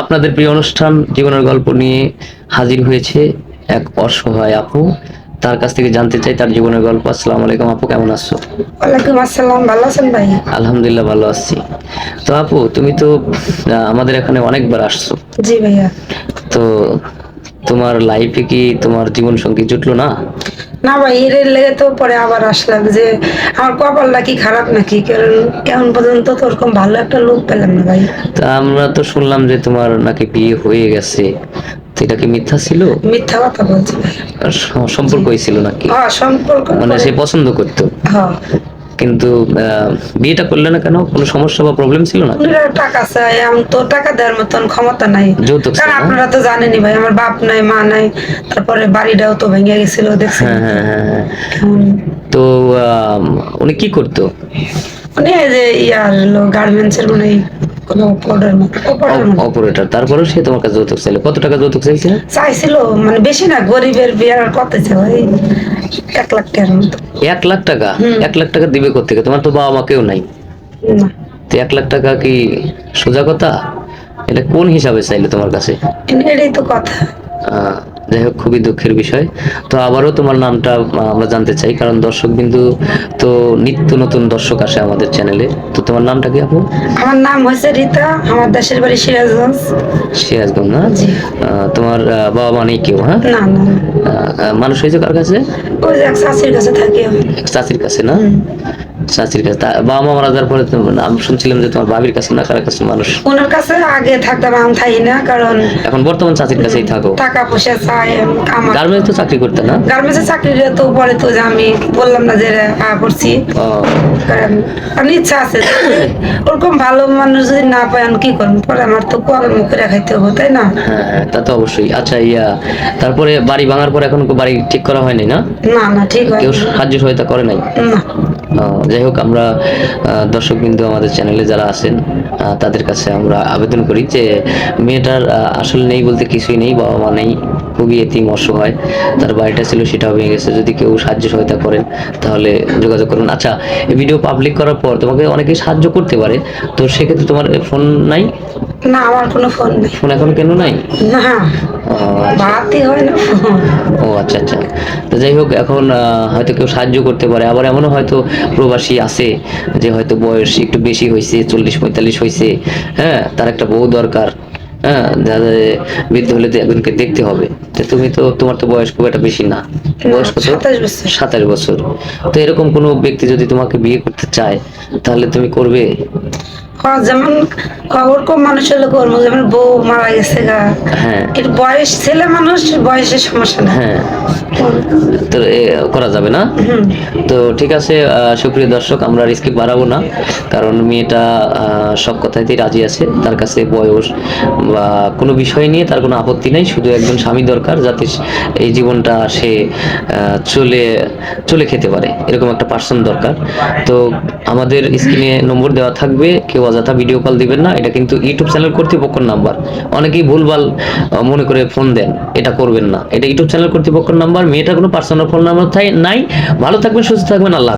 আপনাদের প্রিয় অনুষ্ঠান জীবনের গল্প নিয়ে হাজির হয়েছে এক অসহায় আপু। তার কাছ থেকে জানতে চাই তার জীবনের গল্প। আসসালামু আলাইকুম আপু, কেমন আছো? ওয়ালাইকুম আসসালাম, ভালো আছেন ভাই? আলহামদুলিল্লাহ ভালো আছি। তো আপু, তুমি তো আমাদের এখানে অনেকবার আসছো। জি ভাইয়া। তো তোমার লাইফে কি তোমার জীবন সঙ্গী জুটলো না? না ভাই, এর লেগে তো পরে আবার আসলাম যে আমার কপালটা কি খারাপ নাকি, কারণ কেমন পর্যন্ত তো ওরকম ভালো একটা লোক পেলাম না ভাই। তা আমরা তো শুনলাম যে তোমার নাকি বিয়ে হয়ে গেছে, তো এটা কি মিথ্যা ছিল? মিথ্যা কথা বলছি ভাই। আর জি। সম্পর্ক হয়েছিল নাকি? হ্যাঁ, সম্পর্ক মানে করে। সে পছন্দ করতো, হ্যাঁ। কিন্তু বিয়েটা করলে না কেন? কোনো সমস্যা বা প্রবলেম ছিল নাকি? উনারা টাকা চায়, আমি তো টাকা দেওয়ার মতন ক্ষমতা নাই। যৌতুক চাই কারণ না? আপনারা তো জানেনই ভাই, আমার বাপ নাই, মা নাই। তারপরে বাড়িটাও তো ভেঙে গেছিল, দেখছেন হ্যাঁ তো। হ্যাঁ হ্যাঁ হ্যাঁ। কেমন। তো উনি কি করতো? মানে এই যে গার্মেন্টস এর মানে কোনো অপারেটর মতো, অপারেটর মতো অপারেটর। তারপরেও সে তোমার কাছে যৌতুক চাইলো? কত টাকা যৌতুক চাইছে? চাইছিল। মানে বেশি না, গরিবের বিয়ার কত চাই, 1 লাখ টাকার মতো। 1 লাখ টাকা? হুম। 1 লাখ টাকা দিবে কোত্থেকে? তোমার তো বাবা মা কেউ নাই। না, তো 1 লাখ টাকা কি সোজা কথা? এটা কোন হিসাবে চাইলো তোমার কাছে? এটাই তো কথা। আহ, যাই হোক, খুবই দুঃখের বিষয়। তো আবারও তোমার নামটা আমরা জানতে চাই, কারণ দর্শক বিন্দু তো নিত্য নতুন দর্শক আসে আমাদের চ্যানেলে। তো তোমার নামটা কি আপু? আমার নাম হয়েছে রীতা, আমার দেশের বাড়ি সিরাজগঞ্জ। সিরাজগঞ্জ না? জি। তোমার বাবা মা নেই কেউ? হ্যাঁ। না না না। মানুষ হয়েছে কার কাছে? ওই যে এক চাষির কাছে থাকি আমি। এক চাচির কাছে না? হুম। চাচির কাছে। বাবা মা মারা যাওয়ার পরে আমি শুনছিলাম যে তোমার ভাবির কাছে না কার কাছে মানুষ? ওনার কাছে আগে থাকতাম, আমি থাকি না, কারণ এখন বর্তমান চাচির কাছেই থাকো? টাকা পয়সা চাই আমার। গার্মেন্টস তো চাকরি করতে না? গার্মেন্টসের চাকরিটা তো পরে তো যে আমি বললাম না যে করছি। ও, কারণ আমার ইচ্ছা আছে যে ওরকম ভালো মানুষ যদি না পাই আমি কি করবো, পরে আমার তো কর্ম করে খাইতে হবে, তাই না? হ্যাঁ হ্যাঁ, তা তো অবশ্যই। আচ্ছা, তারপরে বাড়ি ভাঙার পর এখন বাড়ি ঠিক করা হয়নি না? না না, ঠিক হয় কেউ সাহায্য সহায়তা করে নাই? না। যাই হোক, আমরা দর্শক বিন্দু আমাদের চ্যানেলে যারা আছেন তাদের কাছে আমরা আবেদন করি যে মেয়েটার আসলে নেই বলতে কিছুই নেই, বাবা মা নেই, খুবই এতিম অসহায়। তার বাড়িটা ছিল, সেটাও ভেঙে গেছে। যদি কেউ সাহায্য সহায়তা করেন তাহলে যোগাযোগ করুন। আচ্ছা, এই ভিডিও পাবলিক করার পর তোমাকে অনেকেই সাহায্য করতে পারে, তো সেক্ষেত্রে তোমার ফোন নাই? না, আমার কোনো ফোন নেই। ফোন এখন কেন নাই? না, ও আচ্ছা। ভাতই হয় না ফোন। ও আচ্ছা আচ্ছা। তো যাই হোক, এখন হয়তো কেউ সাহায্য করতে পারে, আবার এমনও হয়তো প্রবাসী আছে যে হয়তো বয়স একটু বেশি হয়েছে, 40-45 হয়েছে, হ্যাঁ, তার একটা বউ দরকার। হ্যাঁ, যাদের বৃদ্ধ হলে তো একজনকে দেখতে হবে। তো তোমার তো বয়স খুব একটা বেশি না। বয়স কত? 27 বছর। 27 বছর। তো এরকম কোনো ব্যক্তি যদি তোমাকে বিয়ে করতে চায় তাহলে তুমি করবে? যেমন ওরকম মানুষ হলে করবো, যেমন বউ মারা গেছে গা, হ্যাঁ একটু বয়স ছেলে মানুষ, বয়সের সমস্যা না। হ্যাঁ। তো করা যাবে না? হুম। তো ঠিক আছে, সুপ্রিয় দর্শক, আমরা রিস্ক বাড়াবো না, কারণ মেয়েটা সব কথাতেই রাজি আছে। তার কাছে বয়স বা কোনো বিষয় নিয়ে তার কোনো আপত্তি নাই, শুধু একজন স্বামী দরকার যাতে এই জীবনটা সে চলে চলে খেতে পারে, এরকম একটা পার্সন দরকার। তো আমাদের স্ক্রিনে নম্বর দেওয়া থাকবে, কেউ অযথা ভিডিও কল দিবেন না। এটা কিন্তু ইউটিউব চ্যানেল কর্তৃপক্ষের নাম্বার। অনেকেই ভুলভাল মনে করে ফোন দেন, এটা করবেন না। এটা ইউটিউব চ্যানেল কর্তৃপক্ষের নাম্বার, মেয়েটার কোনো পার্সোনাল ফোন নাম্বার নাই। ভালো থাকবেন, সুস্থ থাকবেন, আল্লাহ।